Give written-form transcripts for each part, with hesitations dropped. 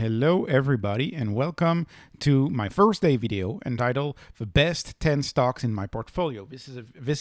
Hello everybody and welcome to my first day video entitled The Best 10 Stocks in My Portfolio. This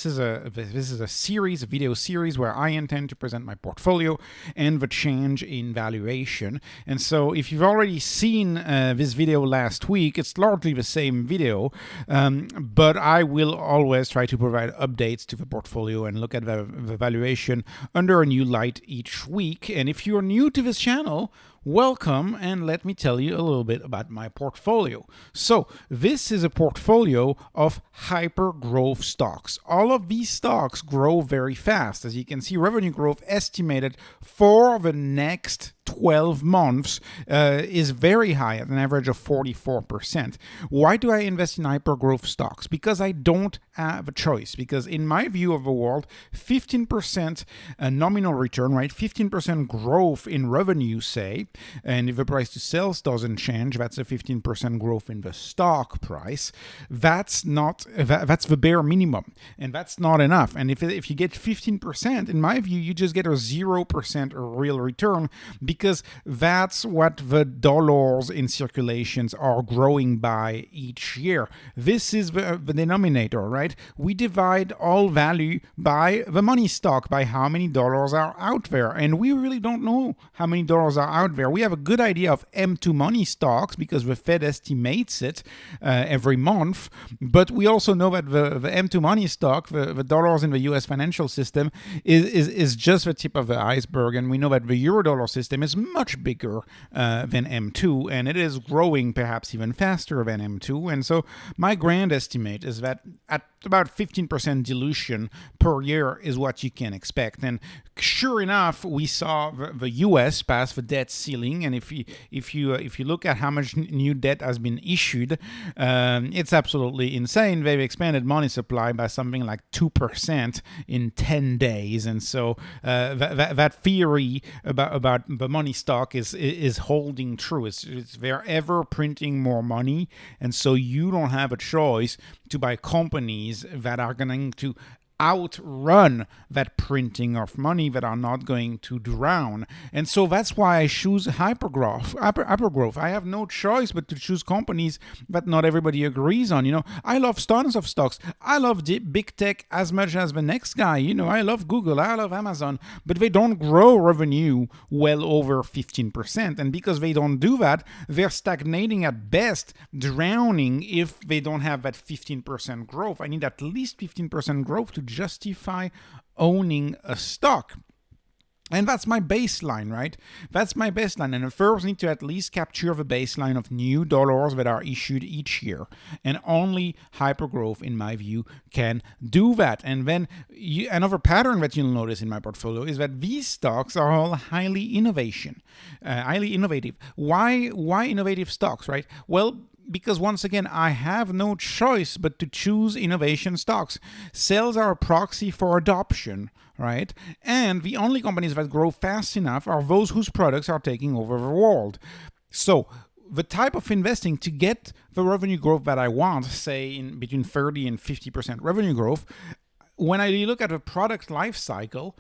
is a series, a video series where I intend to present my portfolio and the change in valuation. And so if you've already seen this video last week, it's largely the same video, but I will always try to provide updates to the portfolio and look at the valuation under a new light each week. And if you're new to this channel, welcome, and let me tell you a little bit about my portfolio. So this is a portfolio of hyper growth stocks. All of these stocks grow very fast. As you can see, revenue growth estimated for the next 12 months is very high at an average of 44%. Why do I invest in hyper growth stocks? Because I don't have a choice. Because in my view of the world, 15% nominal return, right? 15% growth in revenue, say, and if the price to sales doesn't change, that's a 15% growth in the stock price. That's the bare minimum, and that's not enough. And if you get 15%, in my view, you just get a 0% real return, because that's what the dollars in circulations are growing by each year. This is the denominator, right? We divide all value by the money stock, by how many dollars are out there. And we really don't know how many dollars are out there. We have a good idea of M2 money stocks because the Fed estimates it every month. But we also know that the M2 money stock, the dollars in the US financial system, is just the tip of the iceberg. And we know that the Eurodollar system is much bigger than M2, and it is growing perhaps even faster than M2. And so my grand estimate is that at about 15% dilution per year is what you can expect. And sure enough, we saw the US pass the debt ceiling, and if you look at how much new debt has been issued, it's absolutely insane. They've expanded money supply by something like 2% in 10 days. And so that theory about the money stock is holding true. They're ever printing more money, and so you don't have a choice to buy companies that are going to outrun that printing of money, that are not going to drown. And so that's why I choose hypergrowth. I have no choice but to choose companies that not everybody agrees on. I love tons of stocks. I love big tech as much as the next guy. I love Google, I love Amazon, but they don't grow revenue well over 15%. And because they don't do that, they're stagnating at best, drowning if they don't have that 15% growth. I need at least 15% growth to justify owning a stock. And that's my baseline, right? That's my baseline. And the firms need to at least capture the baseline of new dollars that are issued each year. And only hypergrowth, in my view, can do that. And then another pattern that you'll notice in my portfolio is that these stocks are all highly innovative. Why innovative stocks, right? Well, because once again, I have no choice but to choose innovation stocks. Sales are a proxy for adoption, right? And the only companies that grow fast enough are those whose products are taking over the world. So the type of investing to get the revenue growth that I want, say in between 30 and 50% revenue growth, when I look at a product life cycle,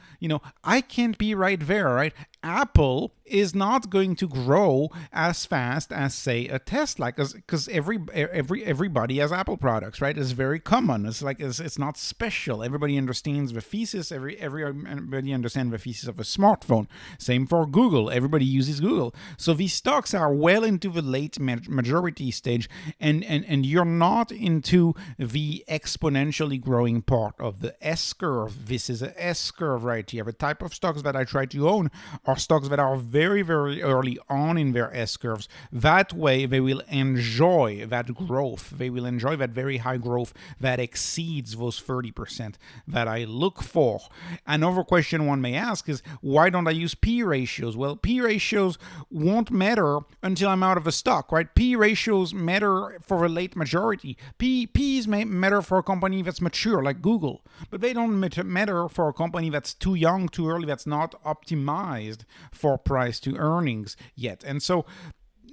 I can't be right there, right? Apple is not going to grow as fast as, say, a Tesla, because everybody has Apple products, right? It's very common. It's not special. Everybody understands the thesis. Everybody understands the thesis of a smartphone. Same for Google. Everybody uses Google. So these stocks are well into the late majority stage, and you're not into the exponentially growing part of the S-curve. This is an S-curve right here. The type of stocks that I try to own are stocks that are very, very early on in their S-curves. That way, they will enjoy that growth. They will enjoy that very high growth that exceeds those 30% that I look for. Another question one may ask is, why don't I use P ratios? Well, P ratios won't matter until I'm out of the stock, right? P ratios matter for a late majority. Ps may matter for a company that's mature, like Google, but they don't matter for a company that's too young, too early, that's not optimized for price to earnings yet. And so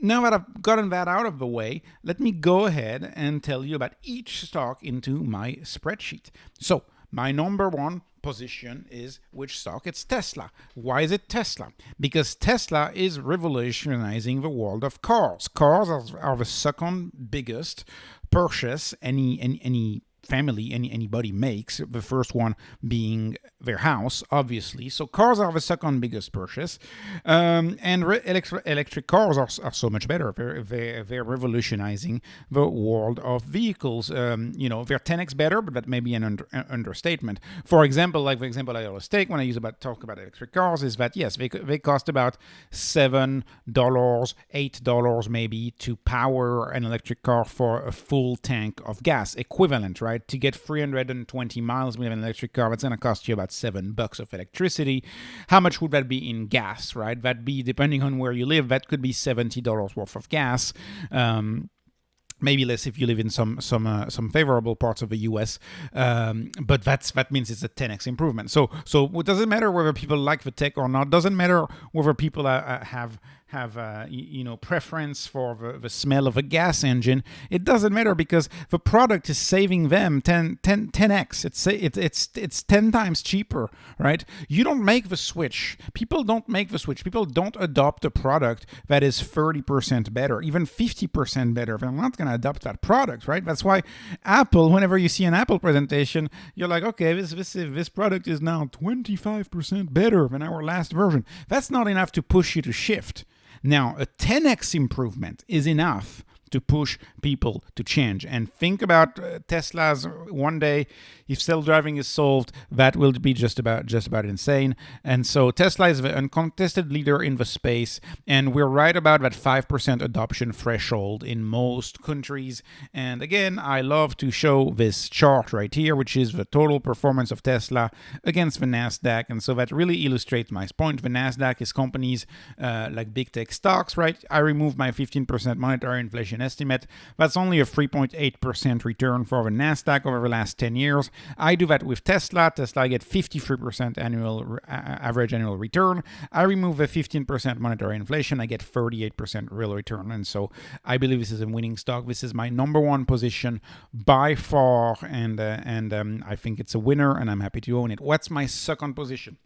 now that I've gotten that out of the way, let me go ahead and tell you about each stock into my spreadsheet. So my number one position is which stock? It's Tesla. Why is it Tesla? Because Tesla is revolutionizing the world of cars. Cars are the second biggest purchase any family anybody makes, the first one being their house, obviously. So cars are the second biggest purchase, and electric cars are so much better. They're revolutionizing the world of vehicles. They're 10x better, but that may be an understatement. For example, like the example I always take when I talk about electric cars is that yes, they cost about $7, $8 maybe to power an electric car for a full tank of gas, equivalent, right? To get 320 miles with an electric car, that's going to cost you about $7 of electricity. How much would that be in gas, right? That'd be, depending on where you live, that could be $70 worth of gas. Maybe less if you live in some favorable parts of the U.S., but that means it's a 10x improvement. So it doesn't matter whether people like the tech or not. Doesn't matter whether people have preference for the smell of a gas engine. It doesn't matter because the product is saving them 10x. It's 10 times cheaper, right? You don't make the switch. People don't make the switch. People don't adopt a product that is 30% better, even 50% better. They're not going to adopt that product, right? That's why Apple, whenever you see an Apple presentation, you're like, okay, this product is now 25% better than our last version. That's not enough to push you to shift. Now, a 10x improvement is enough to push people to change. And think about Tesla's one day, if self-driving is solved, that will be just about insane. And so Tesla is the uncontested leader in the space, and we're right about that 5% adoption threshold in most countries. And again, I love to show this chart right here, which is the total performance of Tesla against the NASDAQ. And so that really illustrates my point. The NASDAQ is companies like big tech stocks, right? I removed my 15% monetary inflation estimate. That's only a 3.8% return for the NASDAQ over the last 10 years. I do that with Tesla. I get 53% average annual return. I remove the 15% monetary inflation. I get 38% real return. And so I believe this is a winning stock. This is my number one position by far. And I think it's a winner, and I'm happy to own it. What's my second position?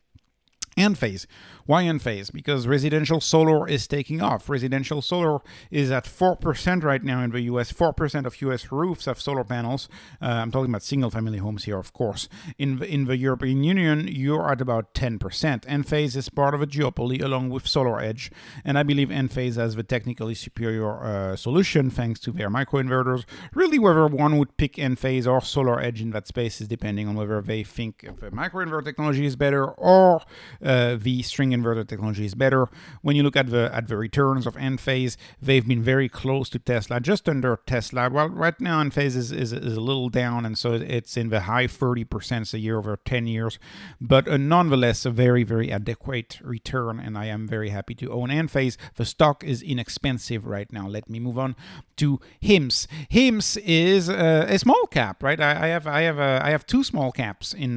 Enphase. Why Enphase? Because residential solar is taking off. Residential solar is at 4% right now in the US. 4% of US roofs have solar panels. I'm talking about single-family homes here, of course. In the European Union, you're at about 10%. Enphase is part of a duopoly along with SolarEdge, and I believe Enphase has the technically superior solution thanks to their microinverters. Really, whether one would pick Enphase or SolarEdge in that space is depending on whether they think the microinverter technology is better or the string inverter technology is better. When you look at the returns of Enphase, they've been very close to Tesla, just under Tesla. Well, right now Enphase is a little down, and so it's in the high 30% a year over 10 years, but nonetheless a very, very adequate return, and I am very happy to own Enphase. The stock is inexpensive right now. Let me move on to HIMS. HIMS is a small cap, right? I have two small caps in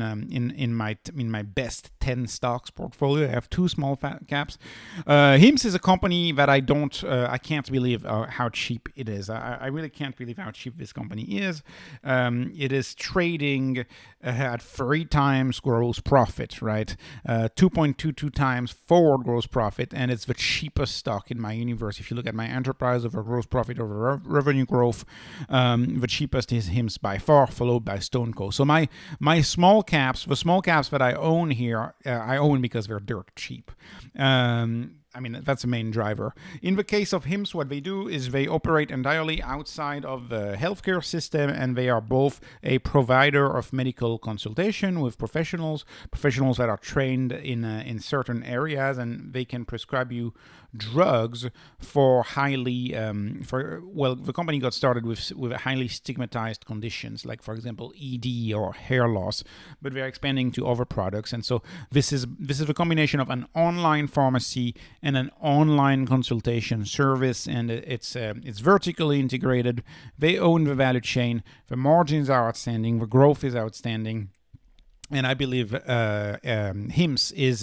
my best 10 stocks portfolio. I have two small caps. HIMS is a company that I can't believe how cheap it is. I really can't believe how cheap this company is. It is trading at 3 times gross profit, right? 2.22 times forward gross profit, and it's the cheapest stock in my universe. If you look at my enterprise over gross profit over revenue growth, the cheapest is HIMS by far, followed by StoneCo. So my small caps, the small caps that I own here, I own because they're dirt cheap. That's the main driver. In the case of HIMS, what they do is they operate entirely outside of the healthcare system, and they are both a provider of medical consultation with professionals that are trained in certain areas, and they can prescribe you drugs for the company got started with highly stigmatized conditions, like for example ED or hair loss, but they're expanding to other products. And so this is a combination of an online pharmacy and an online consultation service, and it's vertically integrated. They own the value chain. The margins are outstanding. The growth is outstanding. And I believe HIMS is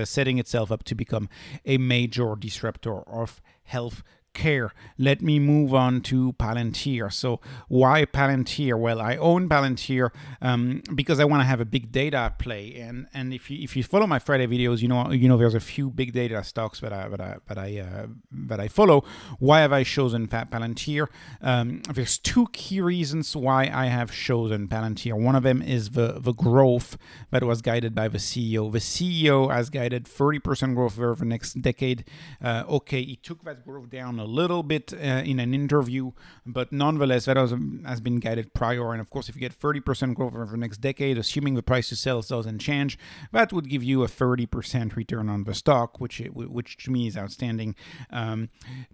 setting itself up to become a major disruptor of health care. Let me move on to Palantir. So why Palantir? Well, I own Palantir because I want to have a big data play. And if you follow my Friday videos, you know there's a few big data stocks that I follow. Why have I chosen Palantir? There's two key reasons why I have chosen Palantir. One of them is the growth that was guided by the CEO. The CEO has guided 30% growth over the next decade. Okay, he took that growth down a little bit in an interview, but nonetheless, that has been guided prior. And of course, if you get 30% growth over the next decade, assuming the price to sell doesn't change, that would give you a 30% return on the stock, which to me is outstanding.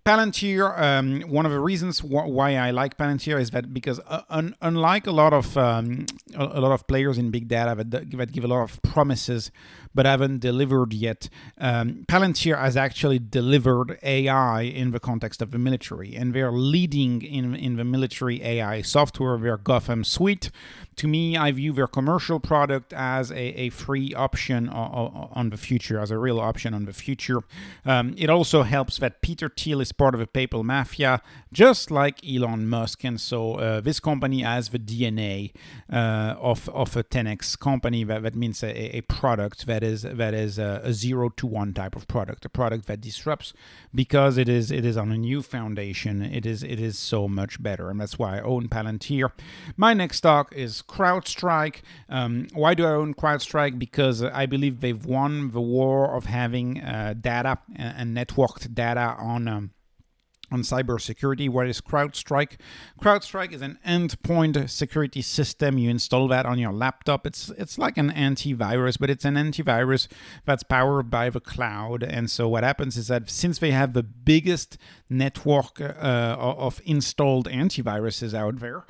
Palantir, one of the reasons why I like Palantir is that because unlike a lot of players in big data that give a lot of promises but haven't delivered yet, Palantir has actually delivered AI in the context of the military, and they're leading in the military AI software, their Gotham suite. To me, I view their commercial product as a free option on the future, as a real option on the future. It also helps that Peter Thiel is part of a PayPal mafia, just like Elon Musk, and so this company has the DNA of a 10x company. That means a product that is a 0-to-1 type of product, a product that disrupts because it is on a new foundation. It is so much better, and that's why I own Palantir. My next stock is Crowdstrike. Why do I own Crowdstrike? Because I believe they've won the war of having data and networked data on cybersecurity. What is Crowdstrike? Crowdstrike is an endpoint security system. You install that on your laptop. It's like an antivirus, but it's an antivirus that's powered by the cloud. And so what happens is that since they have the biggest network of installed antiviruses out there,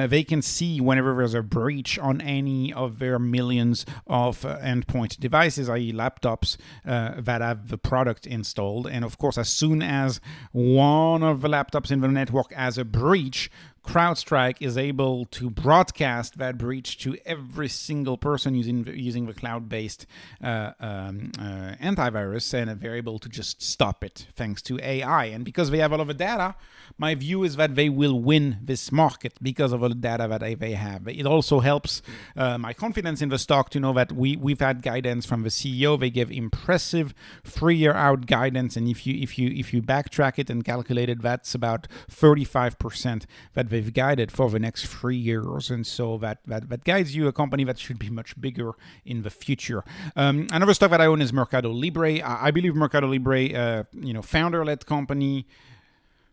they can see whenever there's a breach on any of their millions of endpoint devices, i.e. laptops, that have the product installed. And of course, as soon as one of the laptops in the network has a breach, Crowdstrike is able to broadcast that breach to every single person using the cloud-based antivirus, and they're able to just stop it thanks to AI. And because they have all of the data, my view is that they will win this market because of all the data that they have. It also helps my confidence in the stock to know that we've had guidance from the CEO. They give impressive 3-year out guidance, and if you backtrack it and calculate it, that's about 35% that they've guided for the next 3 years, and so that guides you a company that should be much bigger in the future. Another stock that I own is MercadoLibre. I believe MercadoLibre, founder-led company,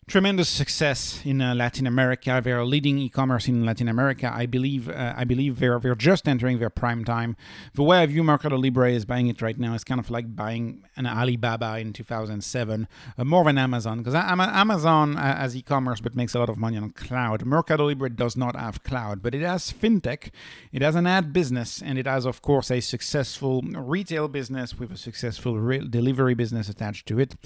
tremendous success in Latin America. They're leading e-commerce in Latin America. I believe they're just entering their prime time. The way I view MercadoLibre is buying it right now is kind of like buying an Alibaba in 2007, more than Amazon, because Amazon has e-commerce but makes a lot of money on cloud. MercadoLibre does not have cloud, but it has fintech, it has an ad business, and it has, of course, a successful retail business with a successful delivery business attached to it.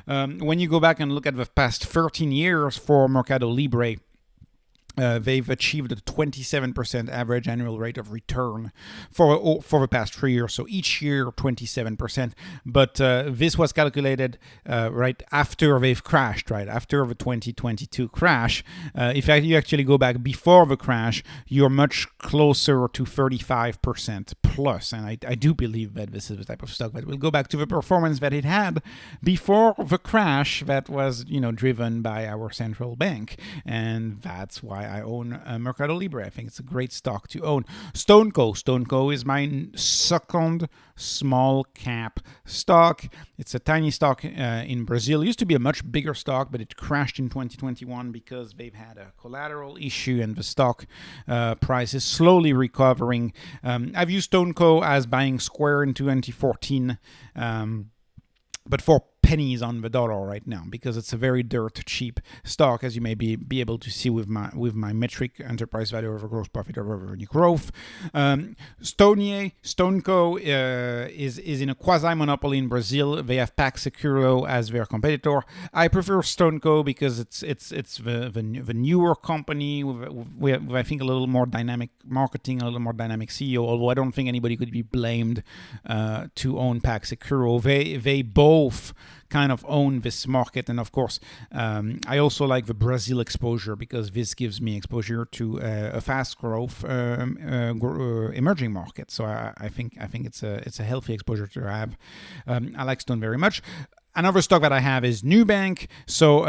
When you go back and look at the past 13 years for MercadoLibre, they've achieved a 27% average annual rate of return for the past 3 years. So each year, 27%. But this was calculated right after they've crashed, right after the 2022 crash. If you actually go back before the crash, you're much closer to 35% plus. And I do believe that this is the type of stock that will go back to the performance that it had before the crash that was, driven by our central bank. And that's why I own MercadoLibre. I think it's a great stock to own. StoneCo. StoneCo is my second small cap stock. It's a tiny stock in Brazil. It used to be a much bigger stock, but it crashed in 2021 because they've had a collateral issue and the stock price is slowly recovering. I've used StoneCo as buying Square in 2014, but for pennies on the dollar right now because it's a very dirt cheap stock, as you may be able to see with my metric enterprise value over gross profit over revenue growth. StoneCo is in a quasi-monopoly in Brazil. They have PagSeguro as their competitor. I prefer StoneCo because it's the newer company with I think a little more dynamic marketing, a little more dynamic CEO, although I don't think anybody could be blamed to own PagSeguro. They both kind of own this market. And of course, I also like the Brazil exposure because this gives me exposure to a fast growth emerging market. So I think it's a healthy exposure to have. I like Stone very much. Another stock that I have is Nubank. So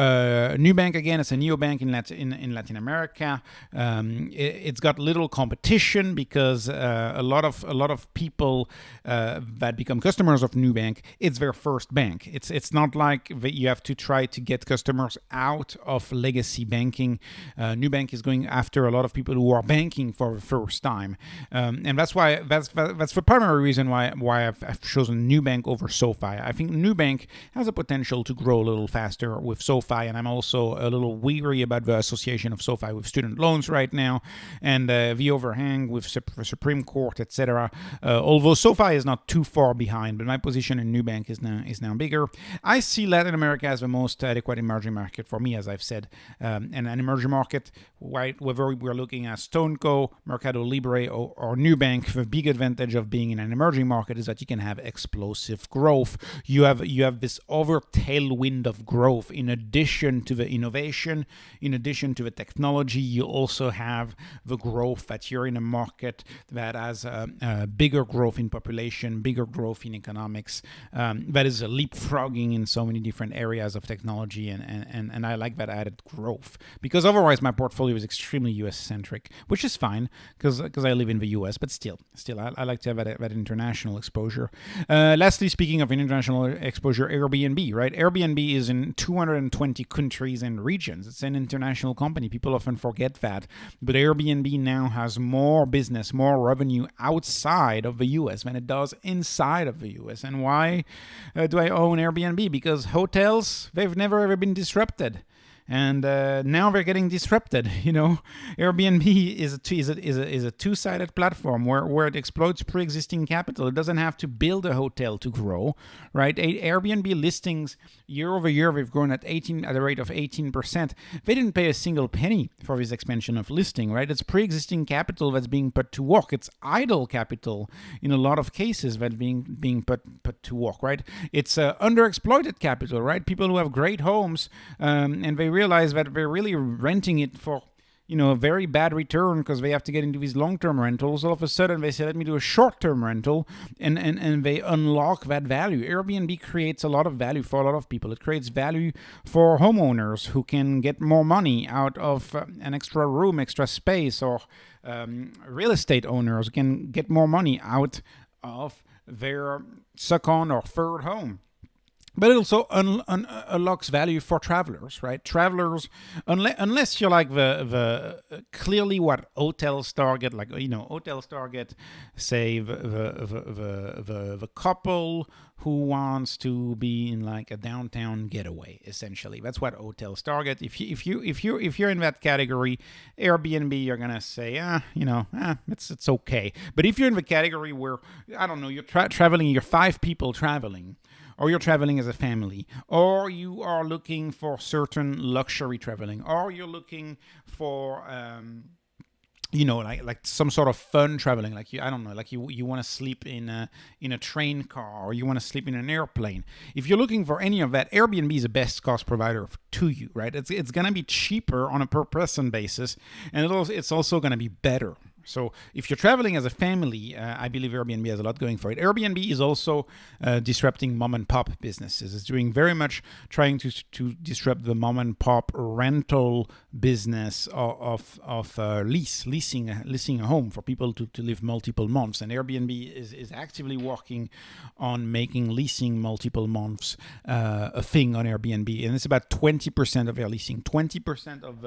Nubank, again, it's a neobank in Latin America. It's got little competition because a lot of people that become customers of Nubank, it's their first bank. It's not like you have to try to get customers out of legacy banking. Nubank is going after a lot of people who are banking for the first time, and that's the primary reason why I've chosen Nubank over SoFi. I think Nubank has a potential to grow a little faster with SoFi, and I'm also a little weary about the association of SoFi with student loans right now, and the overhang with the Supreme Court, etc. Although SoFi is not too far behind, but my position in Nubank is now bigger. I see Latin America as the most adequate emerging market for me, as I've said, and an emerging market, right, whether we're looking at StoneCo, MercadoLibre, or Nubank. The big advantage of being in an emerging market is that you can have explosive growth. You have this tailwind of growth. In addition to the innovation, in addition to the technology, you also have the growth that you're in a market that has a bigger growth in population, bigger growth in economics, that is leapfrogging in so many different areas of technology, and I like that added growth, because otherwise my portfolio is extremely US centric, which is fine because I live in the US, but still I like to have that international exposure. Lastly, speaking of international exposure, Airbnb, right? Airbnb is in 220 countries and regions. It's an international company. People often forget that. But Airbnb now has more business, more revenue outside of the US than it does inside of the US. And why do I own Airbnb? Because hotels, they've never ever been disrupted. And now they're getting disrupted. Airbnb is a two-sided platform where it exploits pre-existing capital. It doesn't have to build a hotel to grow, right? Airbnb listings year over year, they've grown at a rate of 18%. They didn't pay a single penny for this expansion of listing, right? It's pre-existing capital that's being put to work. It's idle capital in a lot of cases that's being put to work, right? It's underexploited capital, right? People who have great homes and they realize that they're really renting it for a very bad return because they have to get into these long-term rentals. All of a sudden they say, let me do a short-term rental, and they unlock that value. Airbnb creates a lot of value for a lot of people. It creates value for homeowners who can get more money out of an extra room, extra space, or real estate owners can get more money out of their second or third home. But it also unlocks value for travelers, right? Travelers, unless you're like the clearly what hotels target, like hotels target, say the couple who wants to be in like a downtown getaway. Essentially, that's what hotels target. If you're in that category, Airbnb, you're gonna say, it's okay. But if you're in the category where you're traveling, you're 5 people traveling, or you're traveling as a family, or you are looking for certain luxury traveling, or you're looking for like some sort of fun traveling, like you want to sleep in a train car, or you want to sleep in an airplane. If you're looking for any of that, Airbnb is the best cost provider to you, right? It's gonna be cheaper on a per person basis, and it's also gonna be better. So if you're traveling as a family, I believe Airbnb has a lot going for it. Airbnb is also disrupting mom and pop businesses. It's doing very much trying to disrupt the mom and pop rental business of leasing a home for people to live multiple months. And Airbnb is actively working on making leasing multiple months a thing on Airbnb. And it's about 20% of their leasing. 20% of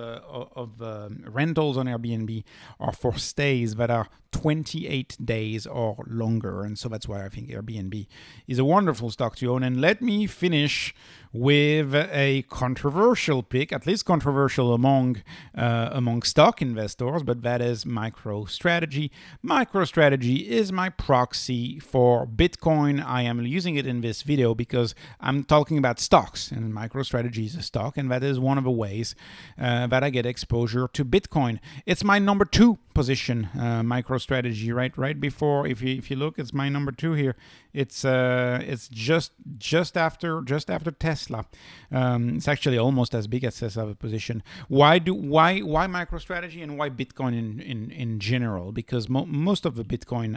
rentals on Airbnb are for stays that are 28 days or longer. And so that's why I think Airbnb is a wonderful stock to own. And let me finish with a controversial pick, at least controversial among stock investors, but that is Microstrategy. Microstrategy is my proxy for Bitcoin. I am using it in this video because I'm talking about stocks, and Microstrategy is a stock, and that is one of the ways that I get exposure to Bitcoin. It's my number 2 position, Microstrategy, right before, if you look, it's my number 2 here. It's just after Tesla. It's actually almost as big as Tesla position. Why MicroStrategy and why Bitcoin in general? Because most of the Bitcoin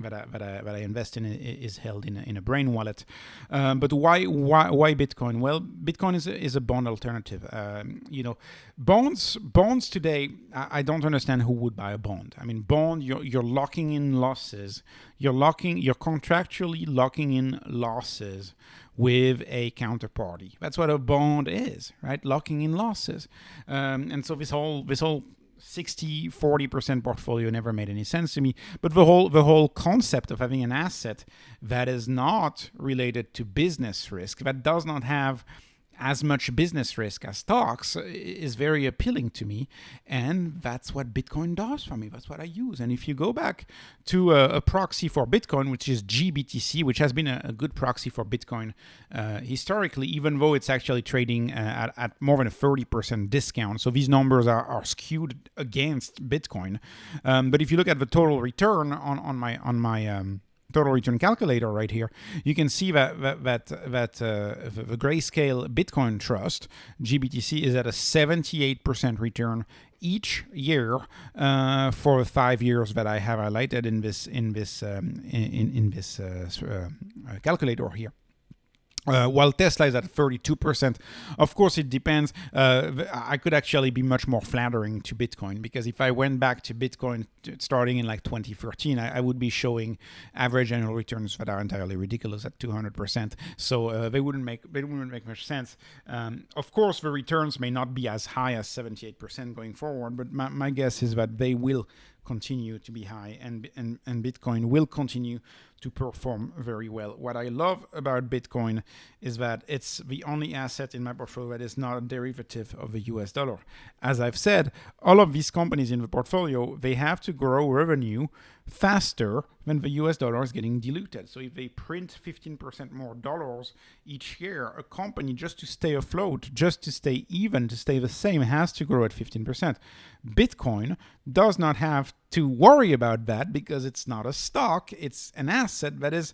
that I invest in is held in a brain wallet. But why Bitcoin? Well, Bitcoin is a bond alternative. Bonds today, I don't understand who would buy a bond. I mean, bond, you're locking in losses. You're contractually locking in losses with a counterparty. That's what a bond is, right? Locking in losses. And so this whole 60-40% portfolio never made any sense to me. But the whole concept of having an asset that is not related to business risk, that does not have as much business risk as stocks, is very appealing to me, and that's what Bitcoin does for me. That's what I use. And if you go back to a proxy for Bitcoin, which is GBTC, which has been a good proxy for Bitcoin historically, even though it's actually trading at more than a 30% discount. So these numbers are skewed against Bitcoin. But if you look at the total return on my total return calculator right here, you can see that the Grayscale Bitcoin Trust, GBTC, is at a 78% return each year for 5 years that I have highlighted in this calculator here. While Tesla is at 32%. Of course, it depends. I could actually be much more flattering to Bitcoin, because if I went back to Bitcoin starting in like 2013, I would be showing average annual returns that are entirely ridiculous at 200%. So they wouldn't make much sense. Of course, the returns may not be as high as 78% going forward, but my guess is that they will continue to be high, and Bitcoin will continue to perform very well. What I love about Bitcoin is that it's the only asset in my portfolio that is not a derivative of the US dollar. As I've said, all of these companies in the portfolio, they have to grow revenue faster than the US dollar is getting diluted. So if they print 15% more dollars each year, a company, just to stay afloat, just to stay even, to stay the same, has to grow at 15%. Bitcoin does not have to worry about that, because it's not a stock, it's an asset that is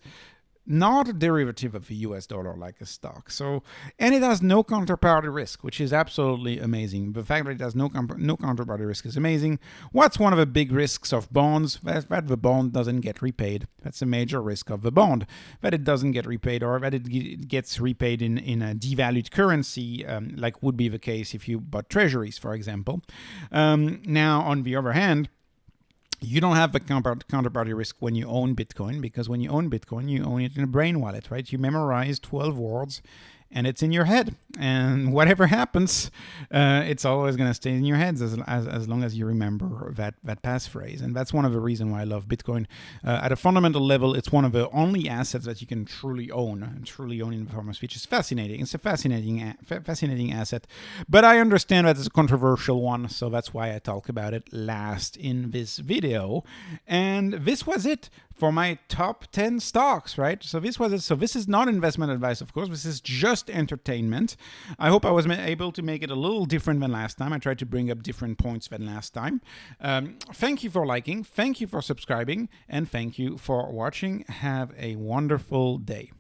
not a derivative of the US dollar like a stock. So, and it has no counterparty risk, which is absolutely amazing. The fact that it has no counterparty risk is amazing. What's one of the big risks of bonds? That the bond doesn't get repaid. That's a major risk of the bond, that it doesn't get repaid, or that it gets repaid in a devalued currency, like would be the case if you bought treasuries, for example. Now, on the other hand, you don't have the counterparty risk when you own Bitcoin, because when you own Bitcoin, you own it in a brain wallet, right? You memorize 12 words and it's in your head. And whatever happens, it's always going to stay in your heads as long as you remember that passphrase. And that's one of the reasons why I love Bitcoin. At a fundamental level, it's one of the only assets that you can truly own in the form of which is fascinating. It's a fascinating asset. But I understand that it's a controversial one, so that's why I talk about it last in this video. And this was it for my top 10 stocks, right? So this was it. So this is not investment advice, of course. This is just entertainment. I hope I was able to make it a little different than last time. I tried to bring up different points than last time. Thank you for liking. Thank you for subscribing. And thank you for watching. Have a wonderful day.